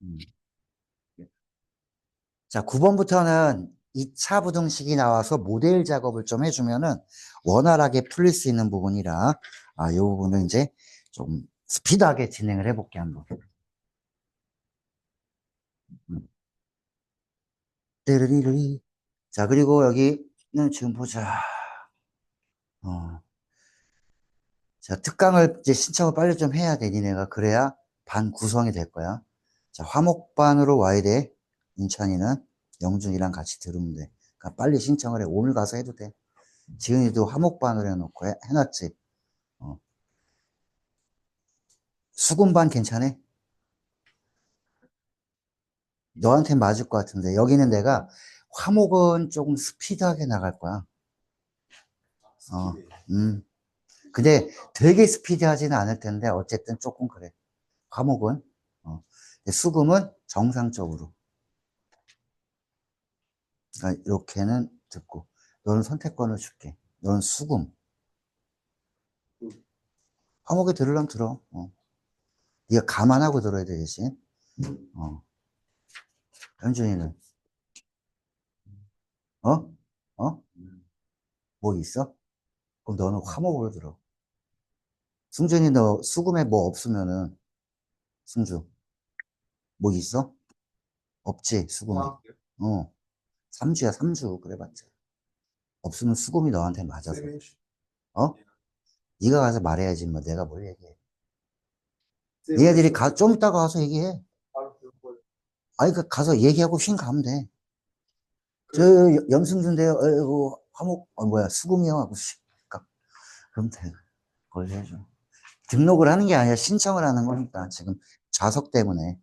음. 자, 9번부터는 2차 부등식이 나와서 모델 작업을 좀 해주면은 원활하게 풀릴 수 있는 부분이라, 이 부분은 이제 좀 스피드하게 진행을 해볼게, 한번. 음. 띠르리리. 자, 그리고 여기는 지금 보자. 어, 자, 특강을 이제 신청을 빨리 좀 해야 돼, 니네가. 그래야 반 구성이 될 거야. 자, 화목반으로 와야 돼. 인찬이는 영준이랑 같이 들으면 돼. 그러니까 빨리 신청을 해. 오늘 가서 해도 돼. 지은이도 화목반으로 해놓고 해놨지. 어. 수군반 괜찮아? 너한테 맞을 것 같은데. 여기는 내가 화목은 조금 스피드하게 나갈 거야. 어, 음. 근데 되게 스피드하지는 않을 텐데, 어쨌든 조금 그래. 화목은. 어. 근데 수금은 정상적으로. 그러니까 이렇게는 듣고. 너는 선택권을 줄게. 너는 수금. 화목에 들으려면 들어. 네가 감안하고 들어야 되지. 어. 현준이는. 어? 어? 뭐 있어? 그럼 너는 화목으로 들어. 승준이 너 수금에 뭐 없으면은, 승주, 뭐 있어? 없지, 수금에. 어, 3주야, 3주. 그래봤자. 없으면 수금이 너한테 맞아서. 어? 네가 가서 말해야지, 뭐. 내가 뭘 얘기해. 얘네들이 좀 이따가 가서 얘기해. 아니, 그 가서 얘기하고 쉰 가면 돼. 저, 염승준인데요. 화목, 뭐야, 수금이요. 하고, 씨. 그럼 돼. 그걸 해줘. 등록을 하는 게 아니라 신청을 하는 거니까, 지금 좌석 때문에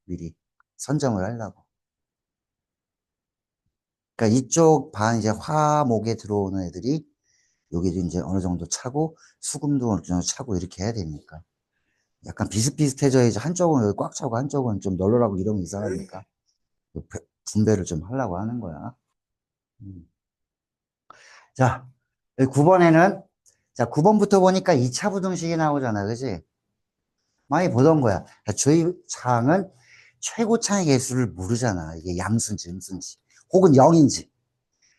미리 선정을 하려고. 그러니까 이쪽 반 이제 화목에 들어오는 애들이 여기도 이제 어느 정도 차고 수금도 어느 정도 차고 이렇게 해야 되니까 약간 비슷비슷해져야지 한쪽은 여기 꽉 차고 한쪽은 좀 널널하고 이러면 이상하니까 그 분배를 좀 하려고 하는 거야. 음. 자, 9번에는 자, 9번부터 보니까 2차 부등식이 나오잖아. 그지? 많이 보던 거야. 저희 창은 최고차의 개수를 모르잖아. 이게 양수인지 음수인지 혹은 0인지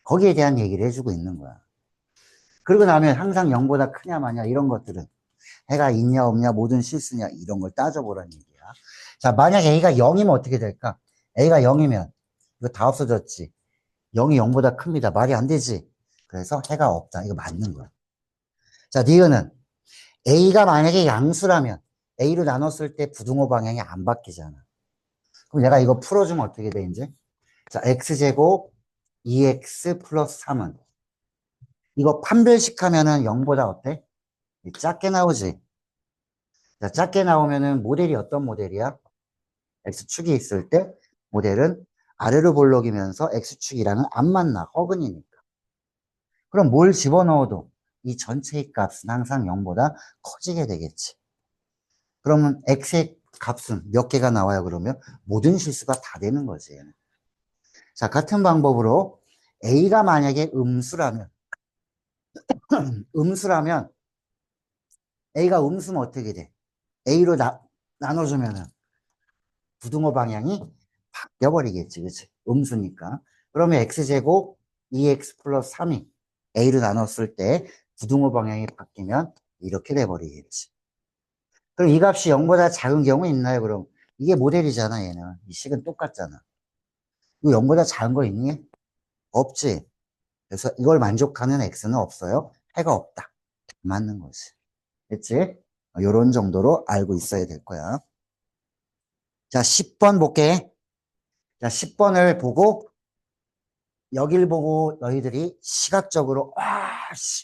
거기에 대한 얘기를 해주고 있는 거야. 그러고 나면 항상 0보다 크냐 마냐 이런 것들은 해가 있냐 없냐 모든 실수냐 이런 걸 따져보라는 얘기야. 자, 만약 A가 0이면 어떻게 될까? A가 0이면 이거 다 없어졌지. 0이 0보다 큽니다. 말이 안 되지. 그래서 해가 없다. 이거 맞는 거야. 자, 니은은 A가 만약에 양수라면 A로 나눴을 때 부등호 방향이 안 바뀌잖아. 그럼 내가 이거 풀어주면 어떻게 돼, 이제? 자, x제곱 2x 플러스 3은 이거 판별식 하면은 0보다 어때? 작게 나오지? 자, 작게 나오면은 모델이 어떤 모델이야? X축이 있을 때 모델은 아래로 볼록이면서 X축이랑은 안 만나. 허근이니까. 그럼 뭘 집어넣어도 이 전체의 값은 항상 0보다 커지게 되겠지. 그러면 X의 값은 몇 개가 나와요, 그러면? 모든 실수가 다 되는 거지. 자, 같은 방법으로 A가 만약에 음수라면 A가 음수면 어떻게 돼? A로 나눠주면은 부등호 방향이 바뀌어버리겠지. 그치? 음수니까. 그러면 x제곱 2x 플러스 3이 a로 나눴을 때 부등호 방향이 바뀌면 이렇게 돼버리겠지. 그럼 이 값이 0보다 작은 경우 있나요? 그럼 이게 모델이잖아, 얘는. 이 식은 똑같잖아. 이거 0보다 작은 거 있니? 없지. 그래서 이걸 만족하는 x는 없어요. 해가 없다. 맞는 거지. 됐지? 요런 정도로 알고 있어야 될 거야. 자, 10번 볼게. 자, 10번을 보고 여길 보고 너희들이 시각적으로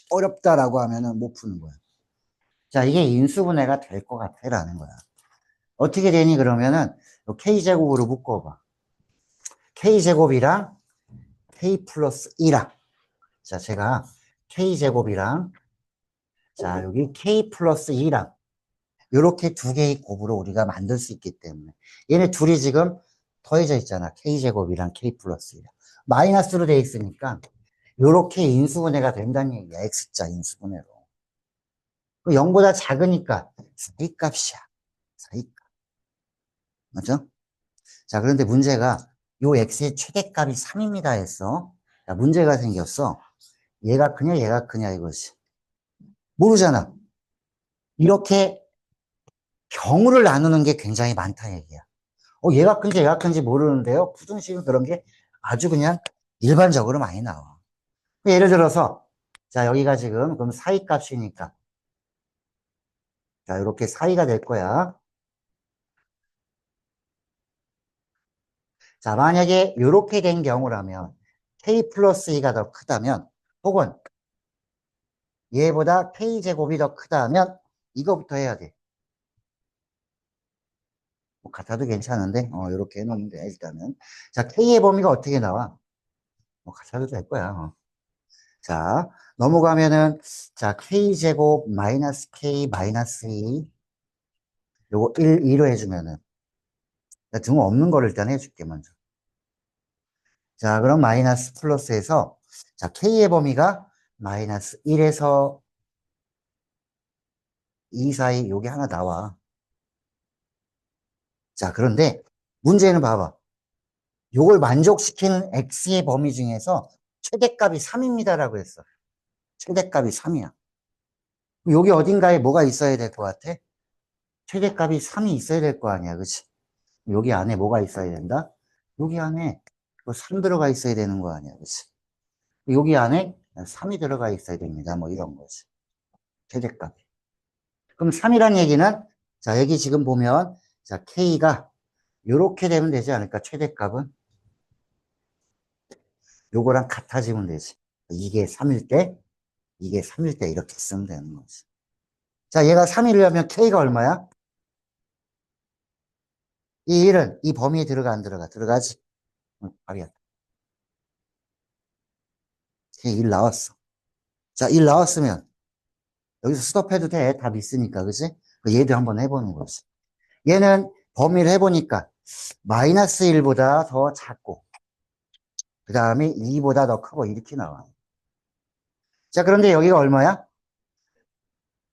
어렵다라고 하면은 못 푸는 거야. 자, 이게 인수분해가 될 것 같아라는 거야. 어떻게 되니 그러면은 k제곱으로 묶어봐. k제곱이랑 k 플러스 1랑 자, 제가 k제곱이랑 자, 여기 k 플러스 2랑 이렇게 두 개의 곱으로 우리가 만들 수 있기 때문에 얘네 둘이 지금 더해져 있잖아. k제곱이랑 k 플러스 2랑 마이너스로 돼 있으니까 요렇게 인수분해가 된다는 얘기야. X자 인수분해로. 그 0보다 작으니까 사이값이야. 사이값. 맞죠? 자, 그런데 문제가 요 x의 최대값이 3입니다 했어. 자, 문제가 생겼어. 얘가 크냐, 얘가 크냐 이거지. 모르잖아. 이렇게 경우를 나누는 게 굉장히 많다 얘기야. 얘가 큰지 얘가 큰지 모르는데요. 부등식은 그런 게 아주 그냥 일반적으로 많이 나와. 예를 들어서, 자, 여기가 지금 그럼 사이 값이니까. 자, 이렇게 사이가 될 거야. 자, 만약에 이렇게 된 경우라면 k 플러스 2가 더 크다면 혹은 얘보다 k제곱이 더 크다면 이거부터 해야 돼. 뭐 같아도 괜찮은데 이렇게 해놓으면 돼 일단은. 자, k의 범위가 어떻게 나와? 뭐 같아도 될 거야. 자, 넘어가면은 자 k제곱 마이너스 k 마이너스 2 요거 2로 해주면은 등 없는 거를 일단 해줄게 먼저. 자, 그럼 마이너스 플러스에서 자 k의 범위가 마이너스 1에서 2 사이 요게 하나 나와. 자, 그런데 문제는 봐봐. 요걸 만족시키는 x의 범위 중에서 최대값이 3입니다라고 했어. 최대값이 3이야. 여기 어딘가에 뭐가 있어야 될 것 같아? 최대값이 3이 있어야 될 거 아니야. 그치? 여기 안에 뭐가 있어야 된다? 여기 안에 3 들어가 있어야 되는 거 아니야. 그치? 여기 안에 3이 들어가 있어야 됩니다. 뭐 이런 거지. 최대값. 그럼 3이란 얘기는 자, 여기 지금 보면 자, k가 요렇게 되면 되지 않을까? 최대값은 요거랑 같아지면 되지. 이게 3일 때, 이게 3일 때 이렇게 쓰면 되는 거지. 자, 얘가 3이려면 k가 얼마야? 이 1은 이 범위에 들어가 안 들어가? 들어가지. 바로 k 1 나왔어. 자, 1 나왔으면 여기서 스톱해도 돼. 답 있으니까, 그지? 얘도 한번 해보는 거지. 얘는 범위를 해보니까 마이너스 1보다 더 작고 그 다음에 2보다 더 크고 이렇게 나와. 자, 그런데 여기가 얼마야?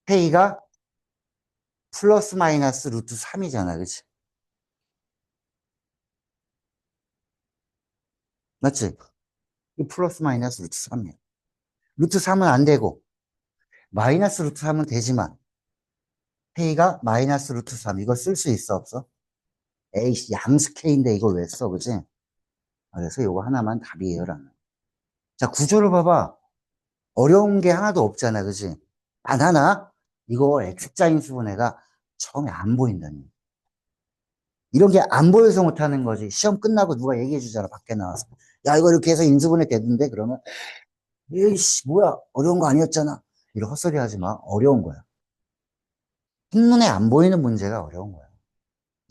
k가 플러스 마이너스 루트 3이잖아, 그치? 맞지? 이 플러스 마이너스 루트 3이야. 루트 3은 안 되고 마이너스 루트 3은 되지만 k가 마이너스 루트 3 이거 쓸 수 있어 없어? 에이씨 양수 k인데 이걸 왜 써, 그지? 그래서 이거 하나만 답이에요 라는. 자, 구조를 봐봐. 어려운 게 하나도 없잖아, 그지? 단 하나 이거 X자인 수분해가 처음에 안 보인다니. 이런 게 안 보여서 못하는 거지. 시험 끝나고 누가 얘기해 주잖아, 밖에 나와서. 야, 이거 이렇게 해서 인수분해 되던데? 그러면 에이씨 뭐야, 어려운 거 아니었잖아. 이런 헛소리 하지 마. 어려운 거야. 한눈에 안 보이는 문제가 어려운 거야.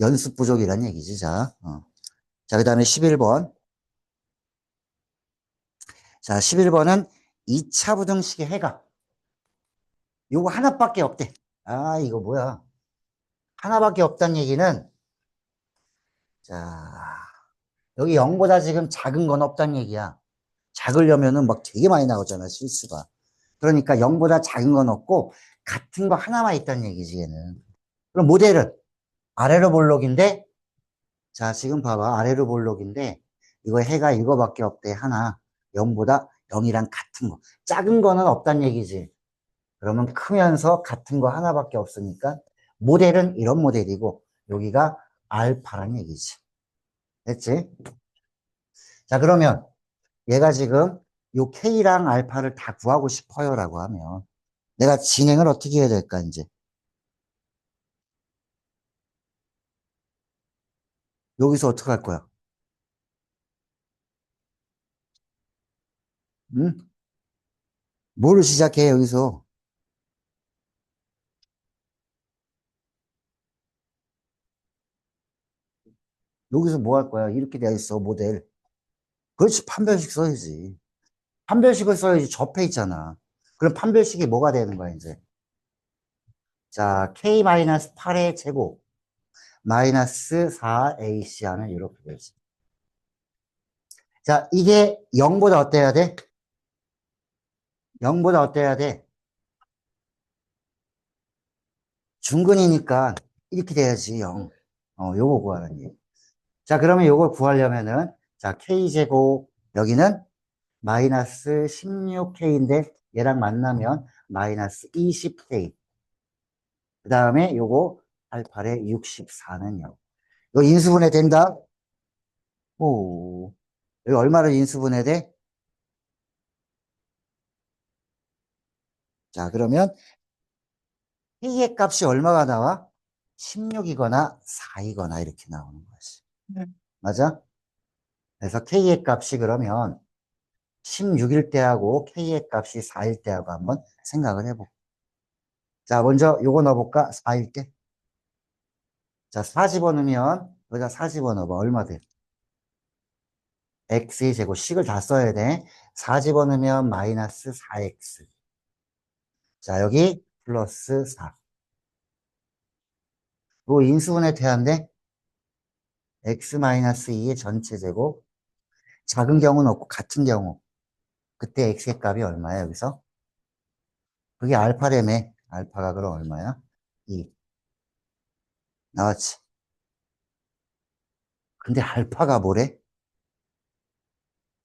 연습 부족이란 얘기지. 자, 자, 그 다음에 11번. 자, 11번은 2차 부등식의 해가. 요거 하나밖에 없대. 아, 이거 뭐야. 하나밖에 없다는 얘기는, 자, 여기 0보다 지금 작은 건 없다는 얘기야. 작으려면은 막 되게 많이 나오잖아, 실수가. 그러니까 0보다 작은 건 없고, 같은 거 하나만 있다는 얘기지, 얘는. 그럼 모델은 아래로 볼록인데, 자, 지금 봐봐. 아래로 볼록인데, 이거 해가 이거밖에 없대, 하나. 0보다 0이랑 같은 거. 작은 거는 없다는 얘기지. 그러면 크면서 같은 거 하나밖에 없으니까, 모델은 이런 모델이고, 여기가 알파란 얘기지. 됐지? 자, 그러면 얘가 지금 요 K랑 알파를 다 구하고 싶어요라고 하면, 내가 진행을 어떻게 해야 될까, 이제? 여기서 어떻게 할 거야? 응? 뭘 시작해, 여기서? 여기서 뭐 할 거야? 이렇게 되어 있어, 모델. 그렇지, 판별식 써야지. 판별식을 써야지 접해 있잖아. 그럼 판별식이 뭐가 되는 거야, 이제? 자, K-8의 제곱, 마이너스 4AC 하는 이렇게 되지. 자, 이게 0보다 어때야 돼? 0보다 어때야 돼? 중근이니까 이렇게 돼야지, 0. 요거 구하는 게. 자, 그러면 요걸 구하려면은, 자, K제곱, 여기는 마이너스 16K인데, 얘랑 만나면 마이너스 20K. 그 다음에 요거 88에 64는요. 이거 인수분해 된다? 오. 여기 얼마를 인수분해 돼? 자, 그러면 K의 값이 얼마가 나와? 16이거나 4이거나 이렇게 나오는 거지. 맞아? 그래서 K의 값이 그러면 16일 때하고 K의 값이 4일 때하고 한번 생각을 해볼게. 자, 먼저 요거 넣어볼까? 4일 때. 자, 4 집어넣으면, 여기다 4 집어넣어봐. 얼마 돼? x의 제곱, 식을 다 써야 돼. 4 집어넣으면 마이너스 4x. 자, 여기 플러스 4. 요 인수분해 돼야인데, x 마이너스 2의 전체 제곱. 작은 경우는 없고 같은 경우. 그때 x의 값이 얼마야, 여기서? 그게 알파라며. 알파가 그럼 얼마야? 2. 나왔지? 근데 알파가 뭐래?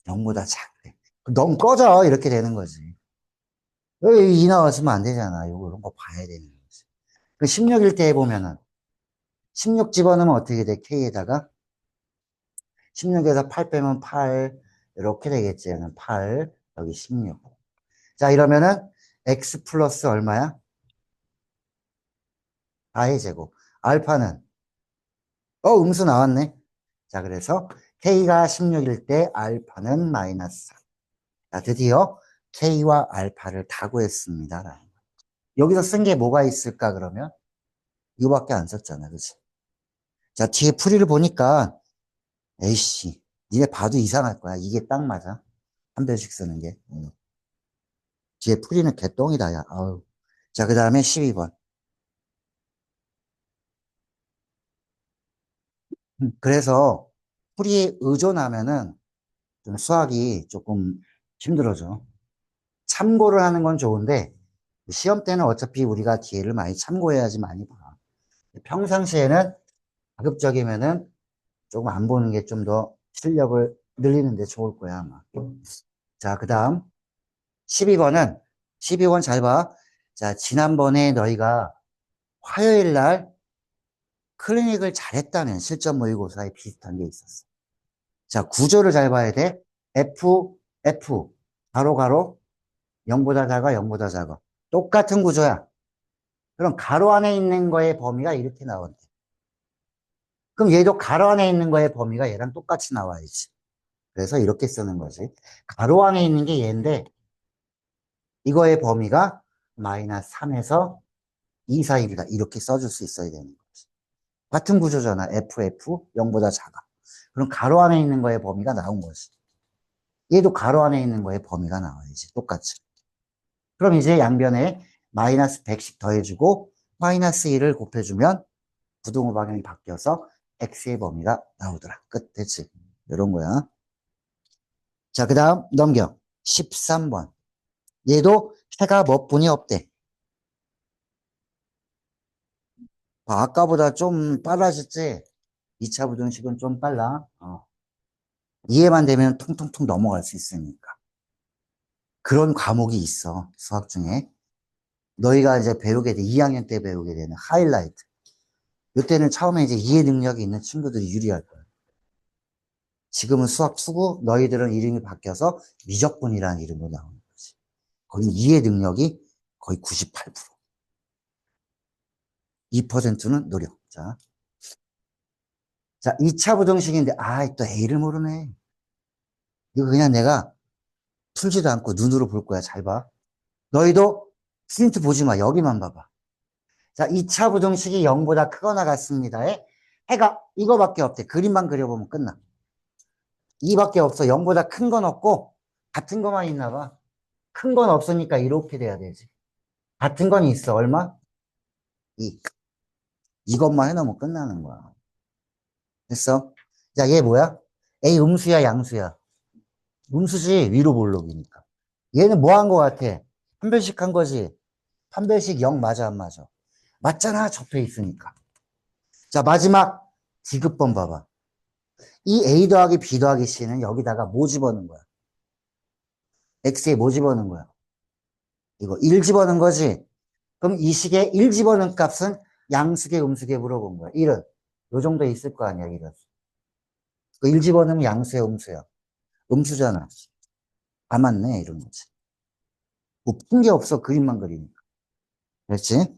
0보다 작대. 너무 꺼져. 이렇게 되는 거지. 여기 2 나왔으면 안 되잖아. 요거 이런 거 봐야 되는 거지. 그 16일 때 해보면은 16 집어넣으면 어떻게 돼? K에다가 16에서 8 빼면 8 이렇게 되겠지. 얘는 8 여기 16. 자, 이러면은 X 플러스 얼마야? 4의 제곱. 알파는 음수 나왔네. 자, 그래서 K가 16일 때 알파는 마이너스 4. 자, 드디어 K와 알파를 다 구했습니다. 여기서 쓴 게 뭐가 있을까, 그러면? 이거밖에 안 썼잖아, 그치? 자, 뒤에 풀이를 보니까, 에이씨, 니네 봐도 이상할 거야. 이게 딱 맞아. 한 변씩 쓰는 게. 뒤에 풀이는 개똥이다, 야. 아우. 자, 그 다음에 12번. 그래서 풀이에 의존하면은 좀 수학이 조금 힘들어져. 참고를 하는 건 좋은데, 시험 때는 어차피 우리가 뒤에를 많이 참고해야지 많이 봐. 평상시에는 가급적이면은 조금 안 보는 게 좀 더 실력을 늘리는 데 좋을 거야, 아마. 자, 그 다음 12번은 12번 잘 봐. 자, 지난번에 너희가 화요일 날 클리닉을 잘했다면 실전 모의고사에 비슷한 게 있었어. 자, 구조를 잘 봐야 돼. F, 가로, 가로, 0보다 작아, 0보다 작아. 똑같은 구조야. 그럼 가로 안에 있는 거의 범위가 이렇게 나온대. 그럼 얘도 가로 안에 있는 거의 범위가 얘랑 똑같이 나와야지. 그래서 이렇게 쓰는 거지. 가로 안에 있는 게 얘인데, 이거의 범위가 마이너스 3에서 2 사이입니다. 이렇게 써줄 수 있어야 되는 거지. 같은 구조잖아. F, 0보다 작아. 그럼 가로 안에 있는 거의 범위가 나온 거지. 얘도 가로 안에 있는 거의 범위가 나와야지. 똑같이. 그럼 이제 양변에 마이너스 100씩 더해주고 마이너스 1을 곱해주면 부등호 방향이 바뀌어서 x의 범위가 나오더라. 끝. 됐지? 이런 거야. 자, 그 다음 넘겨. 13번. 얘도 해가 몇 분이 없대. 아까보다 좀 빨라졌지? 2차 부등식은 좀 빨라. 이해만 되면 통통통 넘어갈 수 있으니까. 그런 과목이 있어. 수학 중에. 너희가 이제 배우게 돼. 2학년 때 배우게 되는 하이라이트. 이때는 처음에 이제 이해 능력이 있는 친구들이 유리할 거야. 지금은 수학 투구, 너희들은 이름이 바뀌어서 미적분이라는 이름으로 나오는 거지. 거기 이해 능력이 거의 98%. 2%는 노력. 자, 2차 부등식인데, 또 A를 모르네. 이거 그냥 내가 풀지도 않고 눈으로 볼 거야. 잘 봐. 너희도 힌트 보지 마. 여기만 봐봐. 자, 2차 부등식이 0보다 크거나 같습니다. 해가 이거밖에 없대. 그림만 그려보면 끝나. 이밖에 없어. 0보다 큰 건 없고 같은 것만 있나 봐. 큰 건 없으니까 이렇게 돼야 되지. 같은 건 있어. 얼마? 2. 이것만 해놓으면 끝나는 거야. 됐어? 자, 얘 뭐야? A 음수야, 양수야? 음수지. 위로 볼록이니까. 얘는 뭐 한 거 같아? 판별식 한 거지. 판별식 0 맞아, 안 맞아? 맞잖아. 접해 있으니까. 자, 마지막 디귿번 봐봐. 이 A 더하기 B 더하기 C는 여기다가 뭐 집어넣은 거야? X에 뭐 집어넣은 거야? 이거 1 집어넣은 거지? 그럼 이 식에 1 집어넣은 값은 양수계, 음수계 물어본 거야. 1은 요 정도 있을 거 아니야, 1은. 그 1 집어넣으면 양수야, 음수야? 음수잖아. 아, 맞네, 이런 거지. 뭐 푼 게 없어, 그림만 그리니까. 그렇지?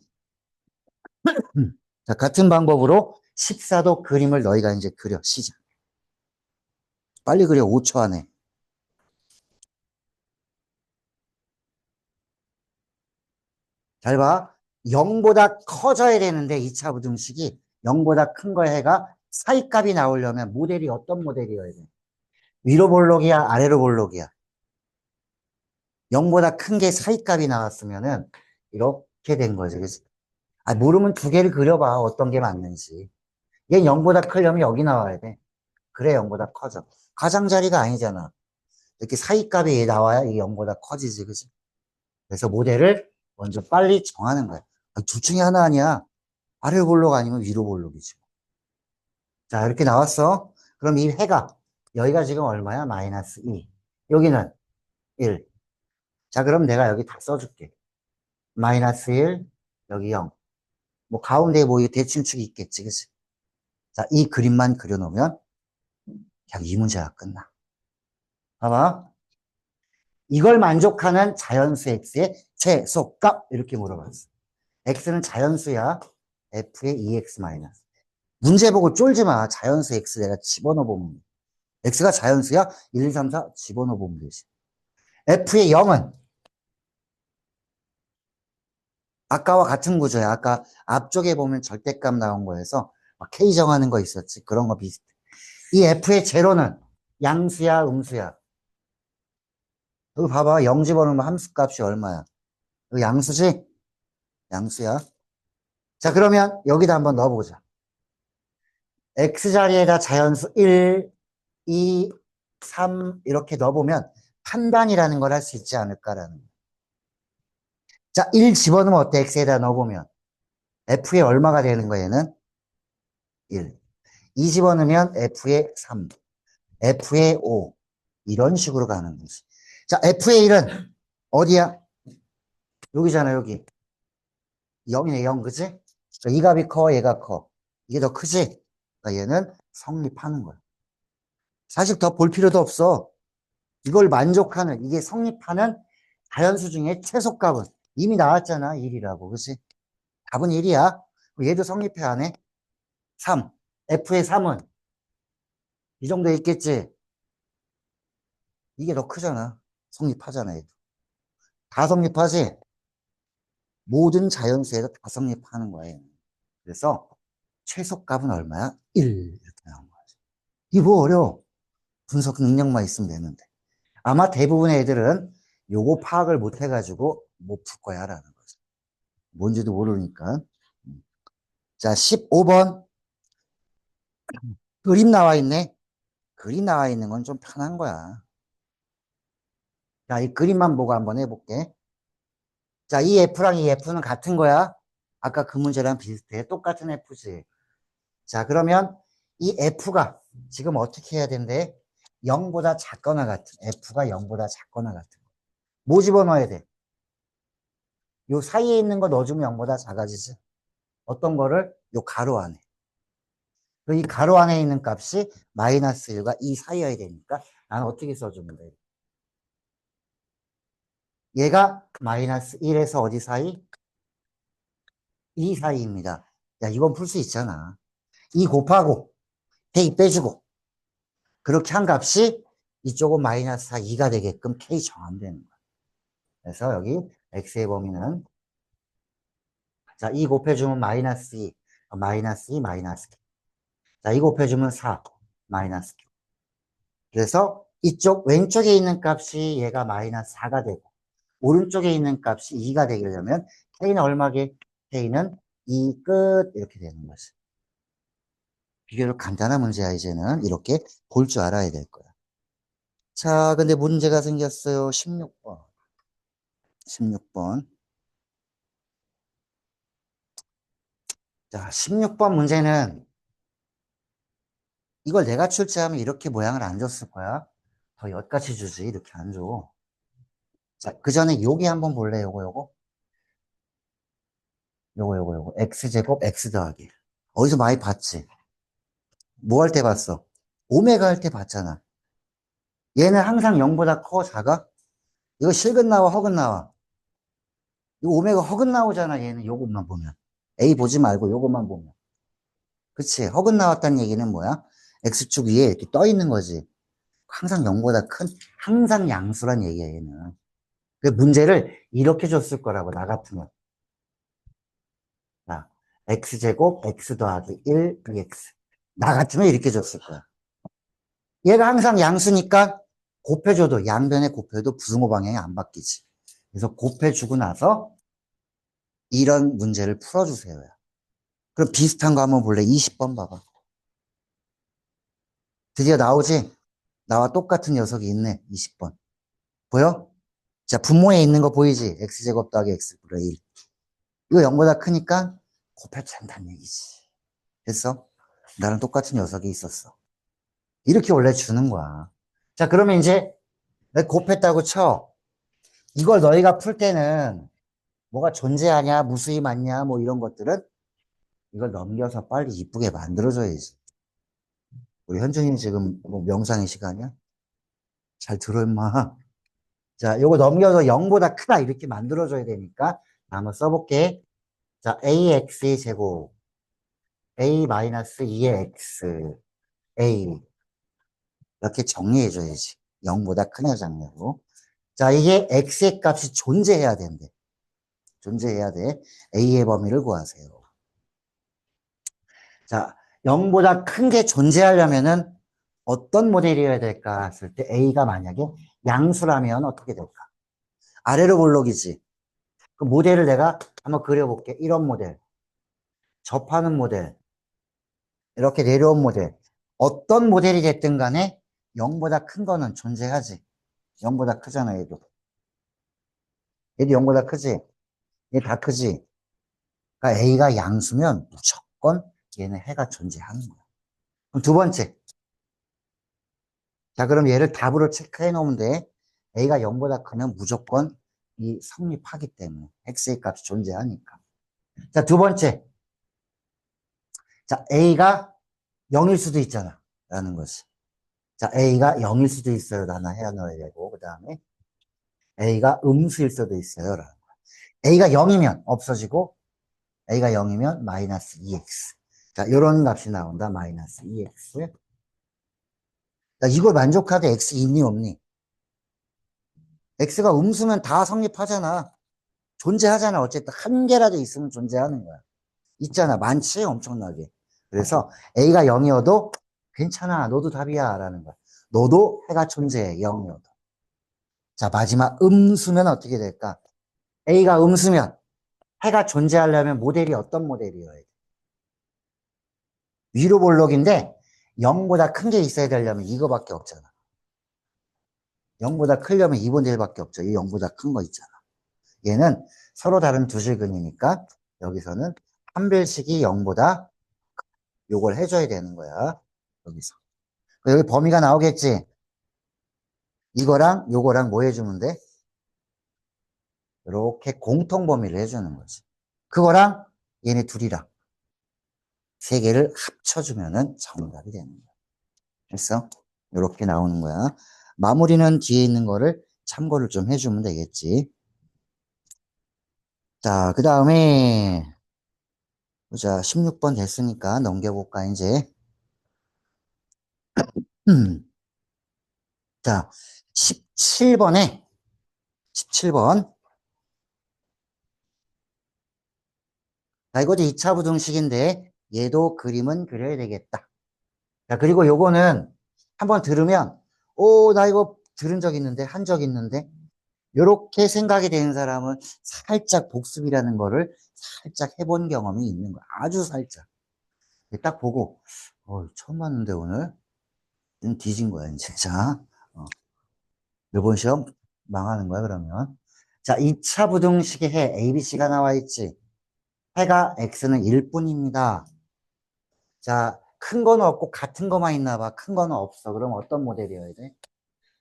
자, 같은 방법으로 14도 그림을 너희가 이제 그려, 시작. 빨리 그려, 5초 안에. 잘 봐. 0보다 커져야 되는데 2차 부등식이 0보다 큰 거 해가 사이값이 나오려면 모델이 어떤 모델이어야 돼? 위로 볼록이야, 아래로 볼록이야? 0보다 큰 게 사이값이 나왔으면은 이렇게 된 거지. 그치? 아, 모르면 두 개를 그려봐. 어떤 게 맞는지. 얘 0보다 크려면 여기 나와야 돼. 그래, 0보다 커져. 가장자리가 아니잖아. 이렇게 사이값이 나와야 이게 0보다 커지지. 그치? 그래서 모델을 먼저 빨리 정하는 거야. 아, 둘 중에 하나 아니야. 아래로 볼록 아니면 위로 볼록이지. 자, 이렇게 나왔어. 그럼 이 해가, 여기가 지금 얼마야? 마이너스 2. 여기는 1. 자, 그럼 내가 여기 다 써줄게. 마이너스 1, 여기 0. 뭐, 가운데에 뭐, 대칭축이 있겠지, 그치? 자, 이 그림만 그려놓으면, 그냥 이 문제가 끝나. 봐봐. 이걸 만족하는 자연수 x의 최소값. 이렇게 물어봤어. x는 자연수야. f의 2x 마이너스. 문제 보고 쫄지 마. 자연수 x 내가 집어넣어보면. x가 자연수야? 1, 2, 3, 4 집어넣어보면 되지. f의 0은 아까와 같은 구조야. 아까 앞쪽에 보면 절대값 나온 거에서 막 K 정하는 거 있었지. 그런 거 비슷해. 이 F의 제로는 양수야, 음수야. 여기 봐봐. 0 집어넣으면 함수값이 얼마야? 이거 양수지? 양수야. 자, 그러면 여기다 한번 넣어보자. X 자리에다 자연수 1, 2, 3 이렇게 넣어보면 판단이라는 걸 할 수 있지 않을까라는 거야. 자, 1 집어넣으면 어때? X에다 넣어보면. F의 얼마가 되는 거야, 얘는? 1. 2 집어넣으면 F의 3. F의 5. 이런 식으로 가는 거지. 자, F의 1은 어디야? 여기잖아, 여기. 0이네, 0, 그치? 이 값이 커, 얘가 커. 이게 더 크지? 그러니까 얘는 성립하는 거야. 사실 더 볼 필요도 없어. 이걸 만족하는, 이게 성립하는 자연수 중에 최소값은 이미 나왔잖아, 1이라고. 그치? 답은 1이야. 얘도 성립해, 안 해? 3. F의 3은 이 정도 있겠지? 이게 더 크잖아. 성립하잖아, 얘도. 다 성립하지? 모든 자연수에서 다 성립하는 거예요. 그래서 최소값은 얼마야? 1 이렇게 나온 거야. 이게 뭐 어려워. 분석 능력만 있으면 되는데. 아마 대부분의 애들은 요거 파악을 못 해가지고 못 풀 거야 라는 거죠. 뭔지도 모르니까. 자, 15번 그림 나와 있네. 그림 나와 있는 건 좀 편한 거야. 자, 이 그림만 보고 한번 해볼게. 자, 이 F랑 이 F는 같은 거야. 아까 그 문제랑 비슷해. 똑같은 F지. 자, 그러면 이 F가 지금 어떻게 해야 된대? 0보다 작거나 같은, F가 0보다 작거나 같은. 뭐 집어넣어야 돼? 요 사이에 있는 거 넣어주면 0보다 작아지지. 어떤 거를? 요 가로 안에. 그이 가로 안에 있는 값이 마이너스 1과 2 사이여야 되니까 나는 어떻게 써주면 돼? 얘가 마이너스 1에서 어디 사이? 2 사이입니다. 야, 이건 풀 수 있잖아. 2 곱하고, K 빼주고, 그렇게 한 값이 이쪽은 마이너스 4, 2가 되게끔 K 정하면 되는 거야. 그래서 여기 x의 범위는 자, 2 곱해주면 마이너스 2, 마이너스 2, 마이너스 K. 자, 2 곱해주면 4, 마이너스 K. 그래서 이쪽 왼쪽에 있는 값이 얘가 마이너스 4가 되고 오른쪽에 있는 값이 2가 되려면 K는 얼마게? K는 2 끝 이렇게 되는 거지. 비교적 간단한 문제야 이제는 이렇게 볼 줄 알아야 될 거야. 자, 근데 문제가 생겼어요. 16번. 16번. 자, 16번 문제는 이걸 내가 출제하면 이렇게 모양을 안 줬을 거야. 더 엿같이 주지. 이렇게 안 줘. 자, 그 전에 요기 한번 볼래? 요거. x제곱 x 더하기. 어디서 많이 봤지? 뭐 할 때 봤어? 오메가 할 때 봤잖아. 얘는 항상 0보다 커, 작아? 이거 실근 나와, 허근 나와? 이거 오메가 허근 나오잖아, 얘는 요것만 보면. A 보지 말고 요것만 보면. 그치? 허근 나왔다는 얘기는 뭐야? X축 위에 이렇게 떠 있는 거지. 항상 0보다 큰, 항상 양수란 얘기야, 얘는. 그 문제를 이렇게 줬을 거라고, 나 같으면. 자, X제곱, X 더하기 1, EX. 나 같으면 이렇게 줬을 거야. 얘가 항상 양수니까 곱해줘도, 양변에 곱해도 부등호 방향이 안 바뀌지. 그래서 곱해주고 나서 이런 문제를 풀어주세요. 그럼 비슷한 거 한번 볼래? 20번 봐봐. 드디어 나오지? 나와 똑같은 녀석이 있네. 20번. 보여? 자, 분모에 있는 거 보이지? x제곱 더하기 x분의 1. 이거 0보다 크니까 곱해도 된다는 얘기지. 됐어? 나랑 똑같은 녀석이 있었어. 이렇게 원래 주는 거야. 자, 그러면 이제 곱했다고 쳐. 이걸 너희가 풀 때는 뭐가 존재하냐, 무수히 많냐, 뭐 이런 것들은 이걸 넘겨서 빨리 이쁘게 만들어줘야지. 우리 현준이 지금 뭐 명상의 시간이야? 잘 들어, 임마. 자, 요거 넘겨서 0보다 크다 이렇게 만들어줘야 되니까 한번 써볼게. 자, ax의 제곱, a-2의 x, a 이렇게 정리해줘야지. 0보다 큰 해장려로. 자, 이게 x의 값이 존재해야 된대. 존재해야 돼. a의 범위를 구하세요. 자, 0보다 큰 게 존재하려면은 어떤 모델이어야 될까 했을 때 a가 만약에 양수라면 어떻게 될까? 아래로 볼록이지. 그 모델을 내가 한번 그려볼게. 이런 모델. 접하는 모델. 이렇게 내려온 모델. 어떤 모델이 됐든 간에 0보다 큰 거는 존재하지. 0보다 크잖아, 얘도. 얘도 0보다 크지? 얘 다 크지? 그러니까 A가 양수면 무조건 얘는 해가 존재하는 거야. 그럼 두 번째. 자, 그럼 얘를 답으로 체크해 놓으면 돼. A가 0보다 크면 무조건 이 성립하기 때문에. X의 값이 존재하니까. 자, 두 번째. 자, A가 0일 수도 있잖아. 라는 거지. 자, A가 0일 수도 있어요. 하나 해야 넣어야 되고. 그 다음에 A가 음수일 수도 있어요. 라는 거야. A가 0이면 없어지고 A가 0이면 마이너스 2x. 자, 요런 값이 나온다. 마이너스 2x. 자, 이걸 만족하되 x 있니 없니? x가 음수면 다 성립하잖아. 존재하잖아. 어쨌든 한 개라도 있으면 존재하는 거야. 있잖아. 많지? 엄청나게. 그래서 A가 0이어도 괜찮아. 너도 답이야. 라는 거야. 너도 해가 존재해. 0이어도. 자, 마지막 음수면 어떻게 될까? A가 음수면 해가 존재하려면 모델이 어떤 모델이어야 돼? 위로 볼록인데 0보다 큰 게 있어야 되려면 이거밖에 없잖아. 0보다 크려면 2분의 1밖에 없죠. 이 0보다 큰 거 있잖아. 얘는 서로 다른 두 실근이니까 여기서는 판별식이 0보다 요걸 해줘야 되는 거야. 여기서. 여기 범위가 나오겠지? 이거랑 요거랑 뭐 해주면 돼? 이렇게 공통 범위를 해주는 거지. 그거랑 얘네 둘이랑 세 개를 합쳐주면은 정답이 되는 거야. 됐어? 이렇게 나오는 거야. 마무리는 뒤에 있는 거를 참고를 좀 해주면 되겠지. 자, 그 다음에 보자. 16번 됐으니까 넘겨볼까, 이제. 자, 17번. 자, 이것도 2차 부등식인데, 얘도 그림은 그려야 되겠다. 자, 그리고 요거는 한번 들으면, 오, 나 이거 들은 적 있는데, 한 적 있는데, 요렇게 생각이 되는 사람은 살짝 복습이라는 거를 살짝 해본 경험이 있는 거야. 아주 살짝. 딱 보고, 처음 봤는데, 오늘? 좀 뒤진 거야, 이제. 자, 요번 시험 망하는 거야, 그러면. 자, 2차 부등식의 해, ABC가 나와 있지. 해가 X는 1뿐입니다. 자, 큰 거는 없고 같은 거만 있나 봐. 큰 거는 없어. 그럼 어떤 모델이어야 돼?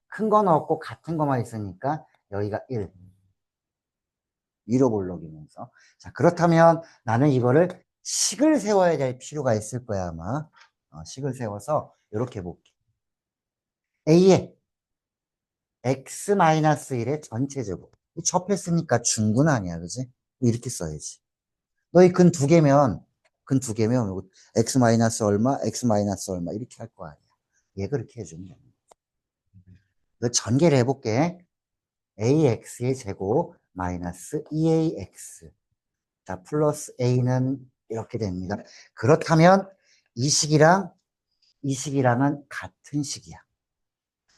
큰 거는 없고 같은 거만 있으니까 여기가 1. 위로 볼록이면서. 자, 그렇다면 나는 이거를 식을 세워야 될 필요가 있을 거야, 아마. 식을 세워서 이렇게 볼게. A의 x-1의 전체 제곱. 접했으니까 중근 아니야, 그지? 이렇게 써야지. 너희 근 두 개면, 근 두 개면, x 마이너스 얼마, x 마이너스 얼마, 이렇게 할 거 아니야. 얘 그렇게 해주면 돼. 이거 전개를 해볼게. ax의 제곱 마이너스 2ax. 자, 플러스 a는 이렇게 됩니다. 그렇다면 이 식이랑 이 식이랑은 같은 식이야.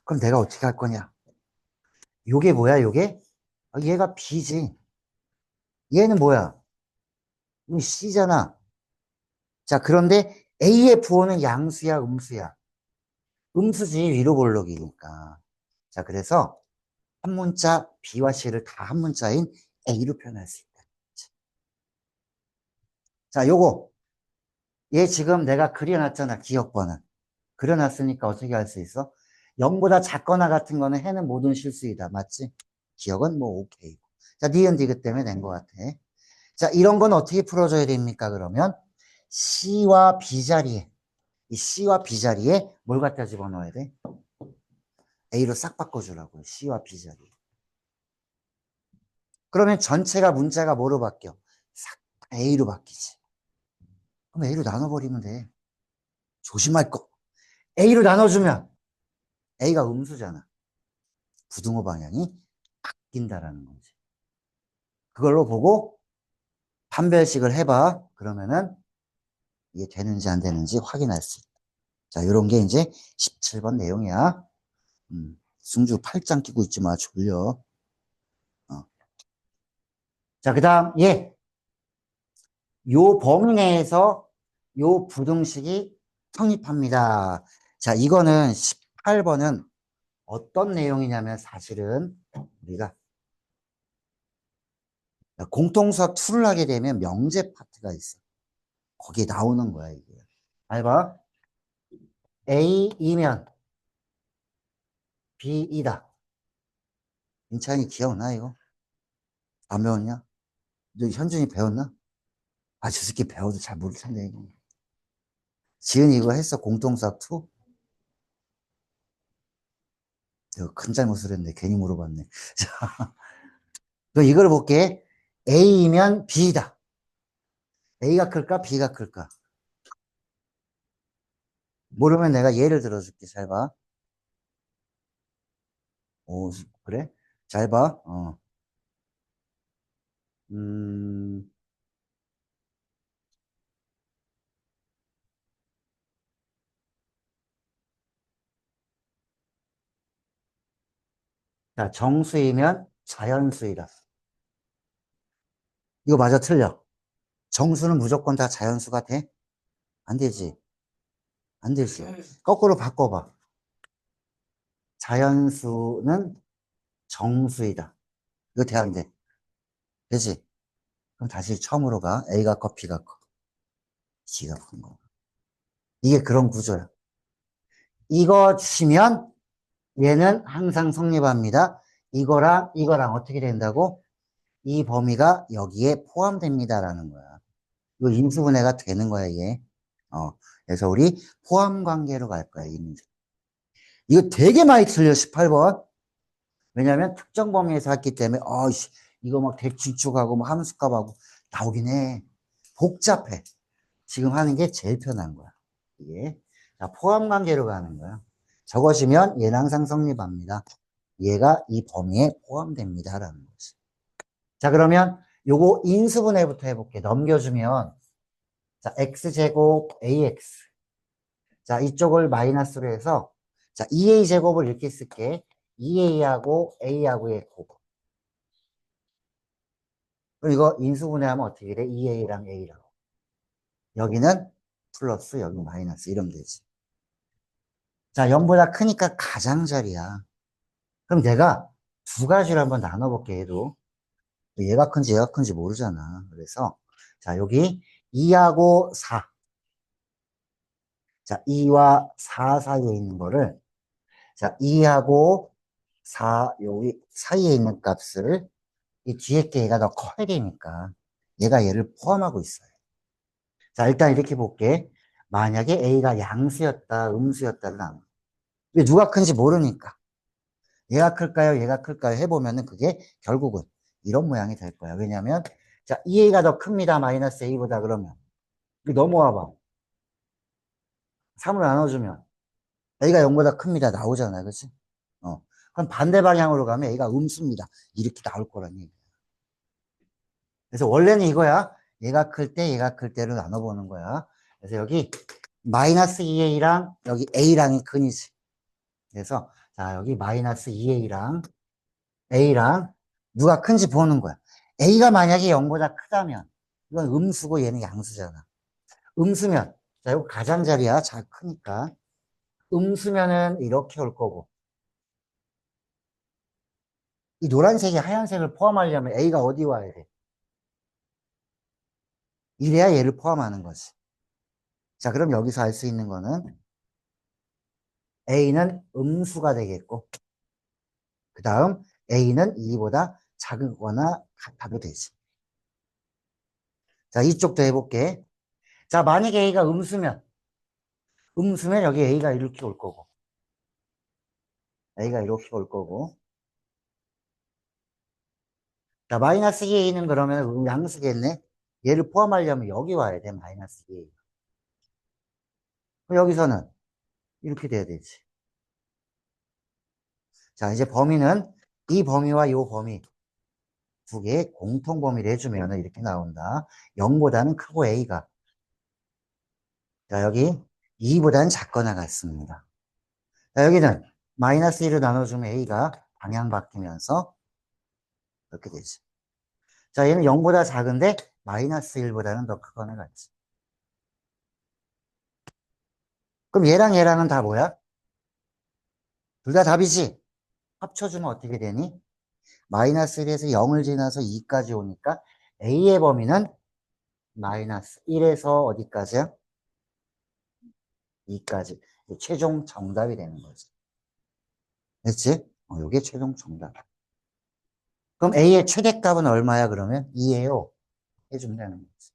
그럼 내가 어떻게 할 거냐? 요게 뭐야, 요게? 얘가 b지. 얘는 뭐야? 이 c잖아. 자, 그런데 a의 부호는 양수야, 음수야? 음수지, 위로 볼록이니까. 자, 그래서 한 문자 b와 c를 다 한 문자인 a로 표현할 수 있다. 자, 요거. 얘 지금 내가 그려놨잖아, 기억번은. 그려놨으니까 어떻게 할 수 있어? 0보다 작거나 같은 거는 해는 모든 실수이다. 맞지? 기억은 뭐 오케이. 자, 니은 디귿 때문에 된 것 같아. 자, 이런 건 어떻게 풀어줘야 됩니까? 그러면 C와 B 자리에, 이 C와 B 자리에 뭘 갖다 집어넣어야 돼? A로 싹 바꿔주라고요. C와 B 자리에. 그러면 전체가 문자가 뭐로 바뀌어? 싹 A로 바뀌지. 그럼 A로 나눠버리면 돼. 조심할 거. A로 나눠주면 A가 음수잖아. 부등호 방향이 바뀐다라는 거지. 그걸로 보고 판별식을 해봐. 그러면은 이게 되는지 안 되는지 확인할 수 있다. 자, 요런 게 이제 17번 내용이야. 승주 팔짱 끼고 있지 마, 졸려. 어. 자, 그 다음, 예. 요 범위 내에서 요 부등식이 성립합니다. 자, 이거는 18번은 어떤 내용이냐면 사실은 우리가 공통수학 2를 하게 되면 명제 파트가 있어. 거기에 나오는 거야, 이게. 잘 봐. A이면 B이다. 민찬이 기억나, 이거? 안 배웠냐? 너 현준이 배웠나? 아, 저 새끼 배워도 잘 모를 텐데, 이거. 지은이 이거 했어, 공통수학 2? 내가 큰 잘못을 했네. 괜히 물어봤네. 자, 그럼 이걸 볼게. A이면 B다. A가 클까? B가 클까? 모르면 내가 예를 들어줄게. 잘 봐. 오, 그래? 잘 봐. 음, 자, 정수이면 자연수이다. 이거 맞아, 틀려. 정수는 무조건 다 자연수가 돼? 안 되지. 안 되지. 거꾸로 바꿔봐. 자연수는 정수이다. 이거 돼, 안 돼? 되지? 그럼 다시 처음으로 가. A가 커, B가 커. G가 큰 거. 이게 그런 구조야. 이거 치면 얘는 항상 성립합니다. 이거랑 어떻게 된다고? 이 범위가 여기에 포함됩니다라는 거야. 이거 인수분해가 되는 거야, 얘. 어. 그래서 우리 포함 관계로 갈 거야, 이 문제. 이거 되게 많이 틀려, 18번. 왜냐면 특정 범위에서 했기 때문에, 이거 막 대칭축하고, 뭐 함수값하고 나오긴 해. 복잡해. 지금 하는 게 제일 편한 거야. 이게. 자, 포함 관계로 가는 거야. 적어지면 얘는 항상 성립합니다. 얘가 이 범위에 포함됩니다라는 거지. 자, 그러면 요거 인수분해부터 해볼게. 넘겨주면, 자, x제곱 ax. 자, 이쪽을 마이너스로 해서, 자, 2a 제곱을 이렇게 쓸게. 2a하고 a하고의 곱. 그럼 이거 인수분해하면 어떻게 돼? 2a랑 a라고. 여기는 플러스, 여기 마이너스. 이러면 되지. 자, 0보다 크니까 가장자리야. 그럼 내가 두 가지를 한번 나눠볼게, 얘도. 얘가 큰지 모르잖아. 그래서, 자, 여기 2하고 4. 자, 2와 4 사이에 있는 거를, 자, 2하고 4, 여기 사이에 있는 값을 이 뒤에 게 얘가 더 커야 되니까 얘가 얘를 포함하고 있어요. 자, 일단 이렇게 볼게. 만약에 A가 양수였다, 음수였다를 나눠. 근데 누가 큰지 모르니까. 얘가 클까요? 얘가 클까요? 해보면은 그게 결국은 이런 모양이 될 거야. 왜냐면, 자, 2A가 더 큽니다. 마이너스 A보다 그러면. 이거 넘어와 봐. 3으로 나눠주면. A가 0보다 큽니다. 나오잖아. 그치? 어. 그럼 반대 방향으로 가면 A가 음수입니다. 이렇게 나올 거란 얘기야. 그래서 원래는 이거야. 얘가 클 때, 얘가 클 때로 나눠보는 거야. 그래서 여기 마이너스 2A랑 여기 A랑이 근이지. 그래서 자, 여기 마이너스 2A랑 A랑 누가 큰지 보는 거야. A가 만약에 0보다 크다면 이건 음수고 얘는 양수잖아. 음수면 자, 이거 가장자리야. 잘 크니까. 음수면은 이렇게 올 거고 이 노란색이 하얀색을 포함하려면 A가 어디 와야 돼? 이래야 얘를 포함하는 거지. 자, 그럼 여기서 알 수 있는 거는 A는 음수가 되겠고 그 다음 A는 2보다 작거나 같아도 되지. 자, 이쪽도 해볼게. 자, 만약에 A가 음수면 여기 A가 이렇게 올 거고 A가 이렇게 올 거고 자, 마이너스 2A는 그러면 양수겠네. 얘를 포함하려면 여기 와야 돼. 마이너스 2A. 그럼 여기서는 이렇게 돼야 되지. 자, 이제 범위는 이 범위와 이 범위 두 개의 공통 범위를 해주면 이렇게 나온다. 0보다는 크고 A가. 자, 여기 2보다는 작거나 같습니다. 자, 여기는 마이너스 1을 나눠주면 A가 방향 바뀌면서 이렇게 되지. 자, 얘는 0보다 작은데 마이너스 1보다는 더 크거나 같지. 그럼 얘랑 얘랑은 다 뭐야? 둘 다 답이지? 합쳐주면 어떻게 되니? 마이너스 1에서 0을 지나서 2까지 오니까 A의 범위는 마이너스 1에서 어디까지야? 2까지. 최종 정답이 되는 거지. 됐지? 이게 최종 정답. 그럼 A의 최대값은 얼마야, 그러면? 2예요. 해주면 되는 거지.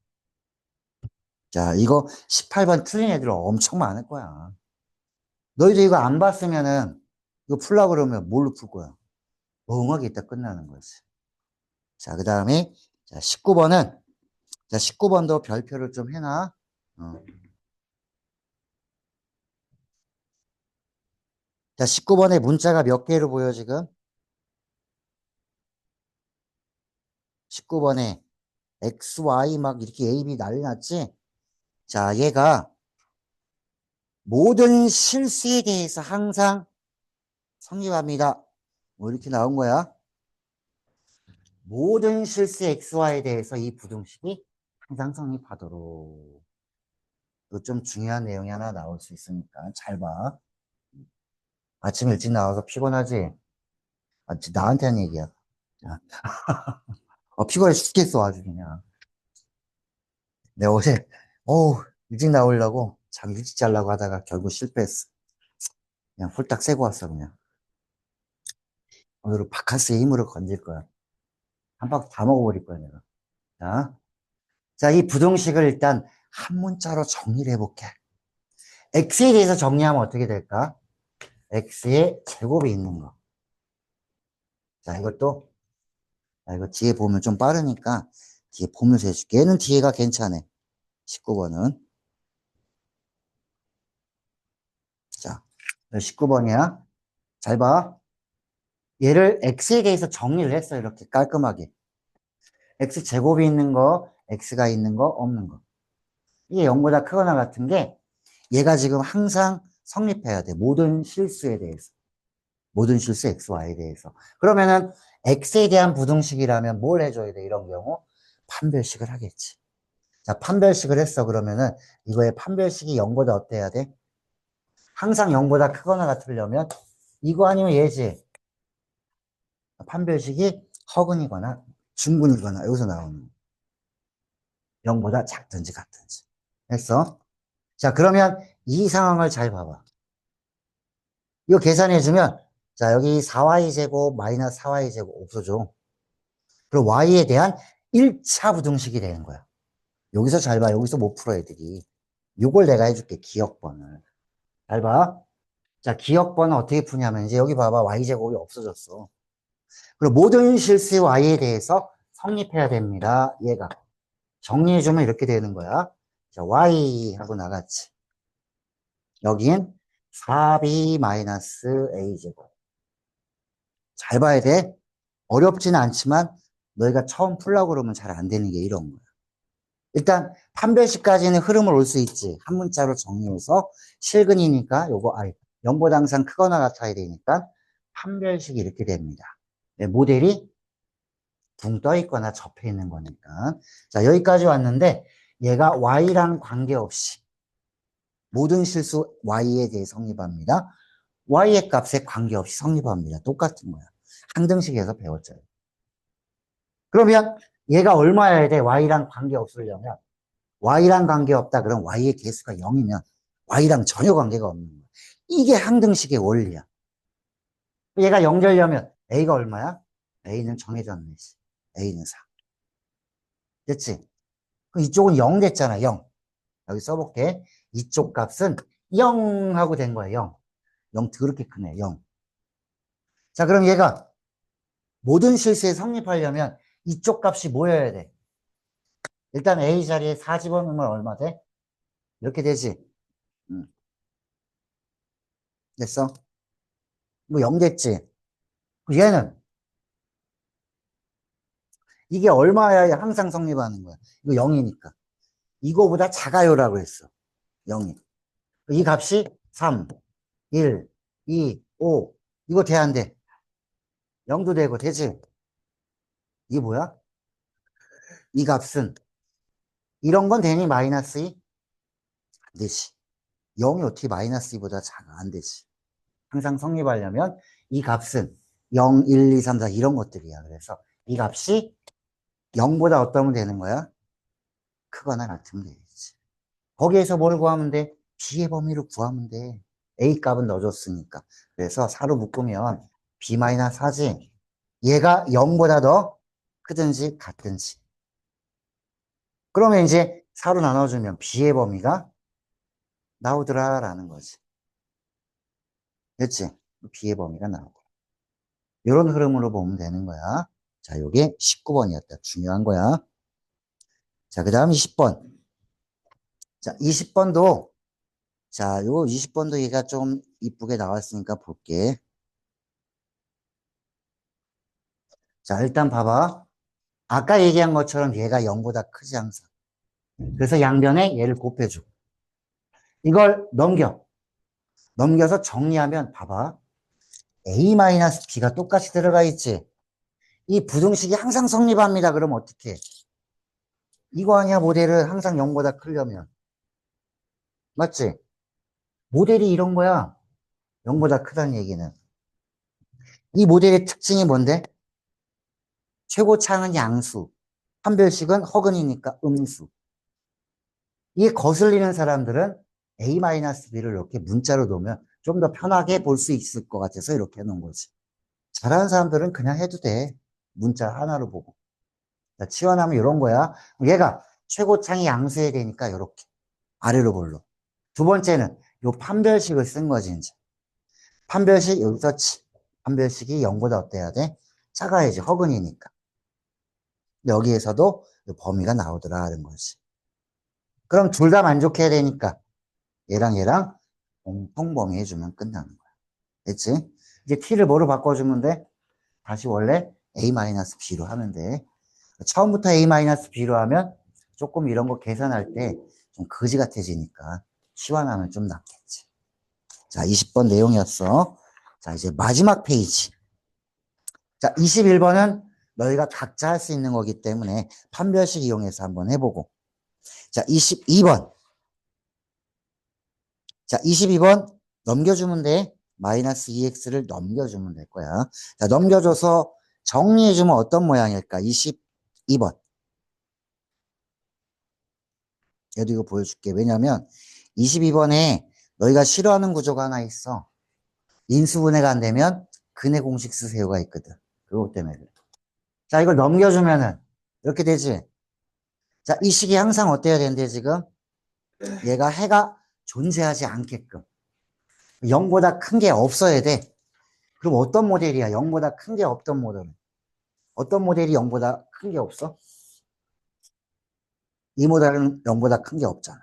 자, 이거 18번 틀린 애들 엄청 많을 거야. 너희도 이거 안 봤으면은, 이거 풀라고 그러면 뭘로 풀 거야? 멍하게 있다 끝나는 거지. 자, 그 다음에, 자, 19번은, 자, 19번도 별표를 좀 해놔. 어. 자, 19번에 문자가 몇 개로 보여, 지금? 19번에 X, Y 막 이렇게 A, B 난리 났지? 자, 얘가 모든 실수에 대해서 항상 성립합니다. 뭐 이렇게 나온 거야. 모든 실수 XY에 대해서 이 부등식이 항상 성립하도록. 이거 좀 중요한 내용이 하나 나올 수 있으니까 잘 봐. 아침 일찍 나와서 피곤하지? 아, 나한테 한 얘기야. 자, 피곤해 죽겠어, 아주 그냥. 내가 어제, 어우, 일찍 나오려고 자기 일찍 자려고 하다가 결국 실패했어. 그냥 홀딱 새고 왔어, 그냥. 오늘은 바카스의 힘으로 건질 거야. 한 바퀴 다 먹어버릴 거야, 내가. 자, 자, 이 부등식을 일단 한 문자로 정리를 해볼게. x에 대해서 정리하면 어떻게 될까? x의 제곱이 있는 거. 자, 이것도, 자, 이거 뒤에 보면 좀 빠르니까 뒤에 보면서 해줄게. 얘는 뒤에가 괜찮네. 19번은. 자, 19번이야. 잘 봐. 얘를 x에 대해서 정리를 했어. 이렇게 깔끔하게. x 제곱이 있는 거, x가 있는 거, 없는 거. 이게 0보다 크거나 같은 게 얘가 지금 항상 성립해야 돼. 모든 실수에 대해서. 모든 실수 x, y에 대해서. 그러면은 x에 대한 부등식이라면 뭘 해줘야 돼? 이런 경우 판별식을 하겠지. 자, 판별식을 했어. 그러면은 이거의 판별식이 0보다 어때야 돼? 항상 0보다 크거나 같으려면 이거 아니면 얘지. 판별식이 허근이거나 중근이거나 여기서 나오는 0보다 작든지 같든지. 했어? 자, 그러면 이 상황을 잘 봐봐. 이거 계산해주면, 자, 여기 4y제곱 마이너스 4y제곱 없어져. 그리고 y에 대한 1차 부등식이 되는 거야. 여기서 잘 봐. 여기서 못 풀어, 애들이. 요걸 내가 해줄게, 기억번을. 잘 봐. 자, 기억번은 어떻게 푸냐면, 이제 여기 봐봐. y제곱이 없어졌어. 그리고 모든 실수의 y에 대해서 성립해야 됩니다. 얘가. 정리해주면 이렇게 되는 거야. 자, y 하고 나갔지. 여긴 4b 마이너스 a제곱. 잘 봐야 돼. 어렵지는 않지만 너희가 처음 풀려고 그러면 잘 안 되는 게 이런 거야. 일단 판별식까지는 흐름을 올 수 있지. 한 문자로 정리해서 실근이니까 요거 0보다 항상 크거나 같아야 되니까 판별식이 이렇게 됩니다. 네, 모델이 붕 떠 있거나 접해 있는 거니까. 자, 여기까지 왔는데 얘가 y랑 관계없이 모든 실수 y에 대해 성립합니다. y의 값에 관계없이 성립합니다. 똑같은 거야. 항등식에서 배웠잖아요. 그러면 얘가 얼마여야 돼? y랑 관계없으려면 y랑 관계없다. 그럼 y의 개수가 0이면 y랑 전혀 관계가 없는 거야. 이게 항등식의 원리야. 얘가 0 되려면 a가 얼마야? a는 정해졌네. a는 4. 됐지? 그럼 이쪽은 0 됐잖아. 0. 여기 써볼게. 이쪽 값은 0 하고 된 거야. 0. 0 더럽게 크네. 0. 자, 그럼 얘가 모든 실수에 성립하려면 이쪽 값이 뭐여야 돼? 일단 A 자리에 4 집어넣으면 얼마 돼? 이렇게 되지. 됐어? 뭐 0 됐지? 얘는 이게 얼마야 항상 성립하는 거야. 이거 0이니까. 이거보다 작아요라고 했어. 0이. 이 값이 3, 1, 2, 5. 이거 돼, 안 돼? 0도 되고, 되지? 이게 뭐야? 이 값은 이런 건 되니? 마이너스 2? 안 되지. 0이 어떻게 마이너스 2보다 작아? 안 되지. 항상 성립하려면 이 값은 0, 1, 2, 3, 4 이런 것들이야. 그래서 이 값이 0보다 어떠면 되는 거야? 크거나 같으면 되겠지. 거기에서 뭘 구하면 돼? b의 범위를 구하면 돼. a 값은 넣어줬으니까. 그래서 4로 묶으면 b-4지. 얘가 0보다 더 크든지 같든지. 그러면 이제 4로 나눠주면 b의 범위가 나오더라라는 거지. 됐지? b의 범위가 나오더라. 이런 흐름으로 보면 되는 거야. 자, 요게 19번이었다. 중요한 거야. 자, 그 다음 20번. 자, 20번도, 자, 요 20번도 얘가 좀 이쁘게 나왔으니까 볼게. 자, 일단 봐봐. 아까 얘기한 것처럼 얘가 0보다 크지 항상. 그래서 양변에 얘를 곱해줘. 이걸 넘겨. 넘겨서 정리하면 봐봐. a-b가 똑같이 들어가 있지. 이 부등식이 항상 성립합니다. 그럼 어떻게 해? 이거 아니야 모델을 항상 0보다 크려면. 맞지? 모델이 이런 거야. 0보다 크다는 얘기는. 이 모델의 특징이 뭔데? 최고차는 양수. 판별식은 허근이니까 음수. 이게 거슬리는 사람들은 a-b를 이렇게 문자로 놓으면 좀 더 편하게 볼 수 있을 것 같아서 이렇게 해놓은 거지. 잘하는 사람들은 그냥 해도 돼. 문자 하나로 보고. 자, 치환하면 이런 거야. 얘가 최고창이 양수해야 되니까 이렇게 아래로 볼로. 두 번째는 요 판별식을 쓴 거지 이제. 판별식 여기서 판별식이 0보다 어때야 돼? 작아야지 허근이니까. 여기에서도 요 범위가 나오더라 하는 거지. 그럼 둘 다 만족해야 되니까 얘랑 얘랑 공통범위 해주면 끝나는 거야. 됐지? 이제 t를 뭐로 바꿔주면 돼? 다시 원래 a-b로 하면 돼. 처음부터 a-b로 하면 조금 이런 거 계산할 때 좀 거지 같아지니까 치환하면 좀 낫겠지. 자, 20번 내용이었어. 자, 이제 마지막 페이지. 자, 21번은 너희가 각자 할 수 있는 거기 때문에 판별식 이용해서 한번 해보고. 자, 22번. 자, 22번 넘겨주면 돼. 마이너스 2x를 넘겨주면 될 거야. 자, 넘겨줘서 정리해주면 어떤 모양일까? 22번. 얘도 이거 보여줄게. 왜냐면 22번에 너희가 싫어하는 구조가 하나 있어. 인수분해가 안 되면 근해 공식 쓰세요가 있거든. 그것 때문에 그래. 자, 이걸 넘겨주면은 이렇게 되지. 자, 이 식이 항상 어때야 되는데 지금 얘가 해가 존재하지 않게끔 0보다 큰 게 없어야 돼. 그럼 어떤 모델이야? 0보다 큰 게 없던 모델은. 어떤 모델이 0보다 큰 게 없어? 이 모델은 0보다 큰 게 없잖아.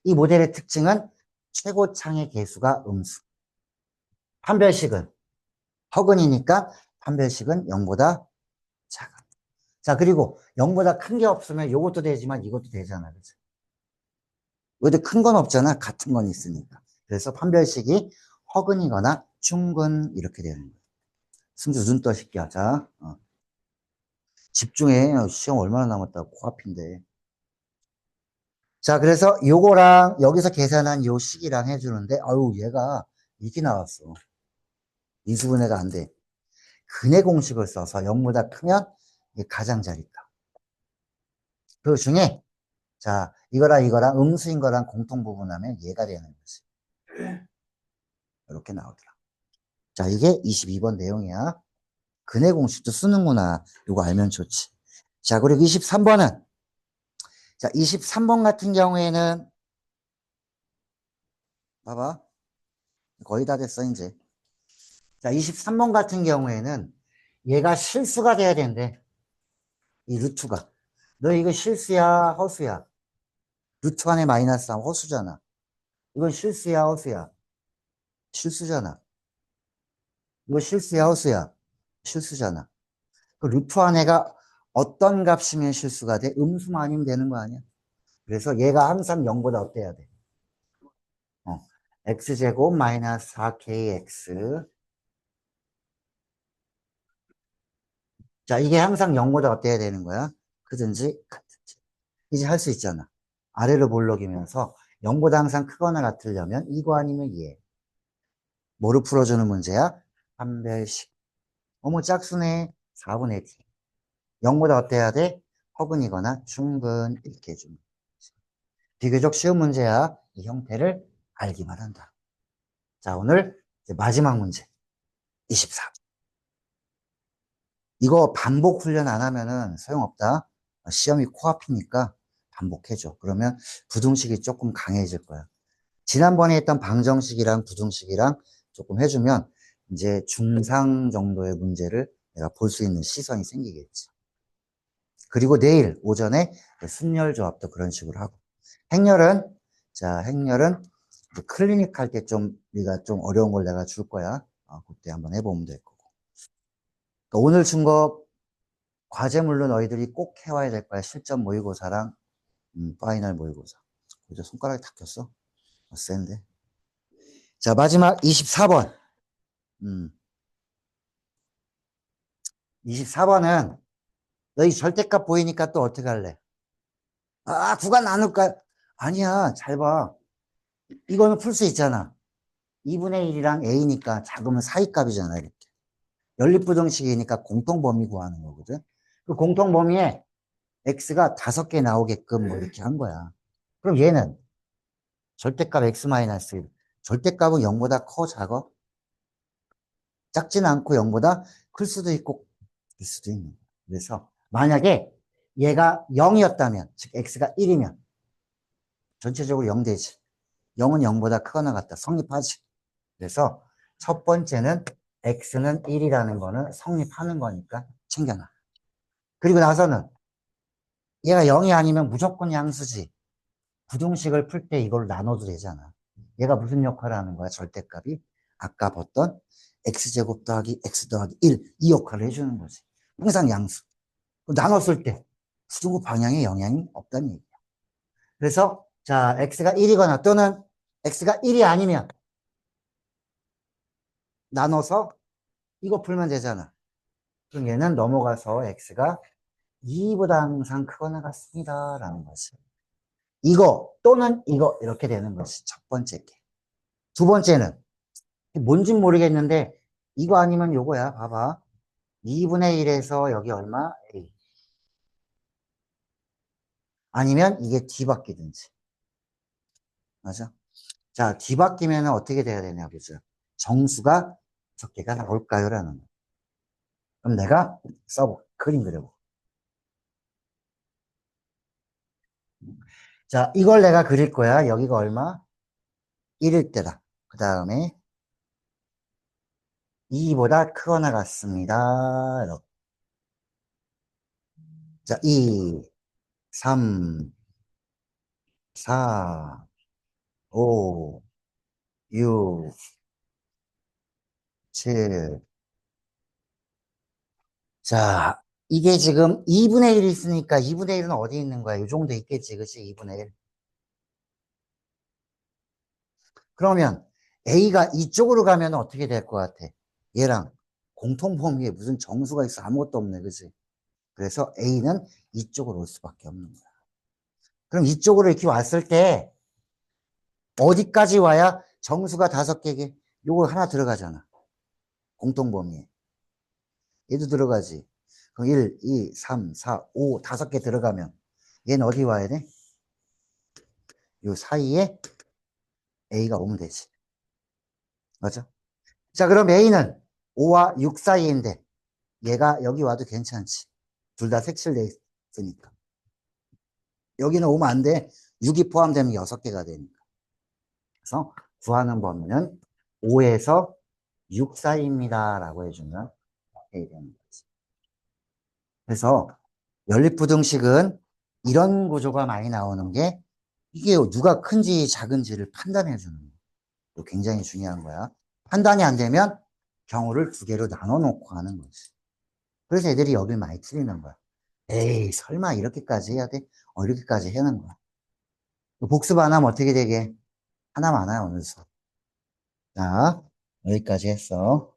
이 모델의 특징은 최고창의 개수가 음수. 판별식은 허근이니까 판별식은 0보다 작아. 자, 그리고 0보다 큰 게 없으면 이것도 되지만 이것도 되잖아. 그치? 왜도 큰 건 없잖아. 같은 건 있으니까. 그래서 판별식이 허근이거나 중근 이렇게 되는 거야. 승주 눈 떠 새끼야. 자, 집중해. 시험 얼마나 남았다고 코앞인데. 자, 그래서 요거랑 여기서 계산한 요 식이랑 해주는데 아유 얘가 이게 나왔어. 인수분해가 안 돼. 근해 공식을 써서 0보다 크면 이게 가장자리다. 그 중에 자 이거랑 이거랑 음수인 거랑 공통 부분하면 얘가 되는 거지. 이렇게 나오더라. 자 이게 22번 내용이야. 근해 공식도 쓰는구나. 이거 알면 좋지. 자 그리고 23번은 자 23번 같은 경우에는 봐봐. 거의 다 됐어 이제. 자 23번 같은 경우에는 얘가 실수가 돼야 된대. 이 루트가. 너 이거 실수야 허수야? 루트 안에 마이너스 하면 허수잖아. 이건 실수야 허수야? 실수잖아. 이거 실수야 허수야? 실수잖아. 그 루트 안에가 어떤 값이면 실수가 돼? 음수만 아니면 되는 거 아니야? 그래서 얘가 항상 0보다 어때야 돼? x제곱 마이너스 4kx. 자, 이게 항상 0보다 어때야 되는 거야? 크든지 같든지. 이제 할 수 있잖아. 아래로 몰록이면서 0보다 항상 크거나 같으려면 이거 아니면 얘. 뭐로 풀어주는 문제야? 판별식. 어머 짝수네. 4분의 t. 0보다 어때야 돼? 허근이거나 중근 이렇게 해줍니다. 비교적 쉬운 문제야. 이 형태를 알기만 한다. 자, 오늘 이제 마지막 문제. 24. 이거 반복 훈련 안 하면은 소용없다. 시험이 코앞이니까 반복해줘. 그러면 부등식이 조금 강해질 거야. 지난번에 했던 방정식이랑 부등식이랑 조금 해주면 이제 중상 정도의 문제를 내가 볼 수 있는 시선이 생기겠지. 그리고 내일 오전에 순열 조합도 그런 식으로 하고. 행렬은, 자, 행렬은 클리닉 할 때 좀, 네가 좀 어려운 걸 내가 줄 거야. 그때 한번 해보면 될 거고. 그러니까 오늘 준 거 과제물로 너희들이 꼭 해와야 될 거야. 실전 모의고사랑, 파이널 모의고사. 이제 손가락이 다 꼈어? 센데. 자, 마지막 24번. 24번은 너희 절대값 보이니까 또 어떻게 할래? 구간 나눌까? 아니야, 잘 봐. 이거는 풀 수 있잖아. 2분의 1이랑 A니까 작으면 사이값이잖아, 이렇게. 연립부등식이니까 공통범위 구하는 거거든. 그 공통범위에 X가 5개 나오게끔 뭐 이렇게 한 거야. 그럼 얘는 절대값 X-1. 절대값은 0보다 커, 작아? 작지는 않고 0보다 클 수도 있고, 클 수도 있는 거야. 그래서 만약에 얘가 0이었다면, 즉 X가 1이면 전체적으로 0 되지. 0은 0보다 크거나 같다. 성립하지. 그래서 첫 번째는 x는 1이라는 거는 성립하는 거니까 챙겨놔. 그리고 나서는 얘가 0이 아니면 무조건 양수지. 부등식을 풀 때 이걸 나눠도 되잖아. 얘가 무슨 역할을 하는 거야? 절대값이 아까 봤던 x제곱 더하기 x 더하기 1, 이 역할을 해주는 거지. 항상 양수. 나눴을 때 수등급 방향에 영향이 없다는 얘기야. 그래서 자 x가 1이거나 또는 x가 1이 아니면 나눠서 이거 풀면 되잖아. 그럼 얘는 넘어가서 x가 2보다 항상 크거나 같습니다. 라는 거지. 이거 또는 이거 이렇게 되는 것이 첫 번째 게. 두 번째는 뭔진 모르겠는데 이거 아니면 요거야. 봐봐. 2분의 1에서 여기 얼마? A. 아니면 이게 뒤바뀌든지. 맞아? 자, 뒤바뀌면 어떻게 돼야 되냐, 보죠. 정수가 몇 개가 나올까요? 라는 거. 그럼 내가 그림 그려보. 자, 이걸 내가 그릴 거야. 여기가 얼마? 1일 때다. 그 다음에 2보다 크거나 같습니다. 이렇게. 자, 2, 3, 4, 5, 6, 7. 자, 이게 지금 2분의 1이 있으니까 2분의 1은 어디 있는 거야? 이 정도 있겠지, 그치? 2분의 1. 그러면 A가 이쪽으로 가면 어떻게 될 것 같아? 얘랑 공통 범위에 무슨 정수가 있어? 아무것도 없네, 그치? 그래서 A는 이쪽으로 올 수밖에 없는 거야. 그럼 이쪽으로 이렇게 왔을 때 어디까지 와야 정수가 5개게? 요거 하나 들어가잖아. 공통 범위에. 얘도 들어가지. 그럼 1, 2, 3, 4, 5, 5개 들어가면 얘는 어디 와야 돼? 요 사이에 A가 오면 되지. 맞아? 자, 그럼 A는 5와 6 사이인데 얘가 여기 와도 괜찮지. 둘 다 색칠돼 있으니까. 여기는 오면 안 돼. 6이 포함되면 6개가 되니까. 그래서 구하는 범위는 5에서 6 사이입니다. 라고 해주면 오케이 되는 거지. 그래서 연립부등식은 이런 구조가 많이 나오는 게 이게 누가 큰지 작은지를 판단해 주는 거. 이거 굉장히 중요한 거야. 판단이 안 되면 경우를 2개로 나눠 놓고 하는 거지. 그래서 애들이 여길 많이 틀리는 거야. 에이, 설마 이렇게까지 해야 돼? 이렇게까지 해는 거야. 복습 안 하면 어떻게 되게? 하나만 하나요, 오늘 수업. 자, 여기까지 했어.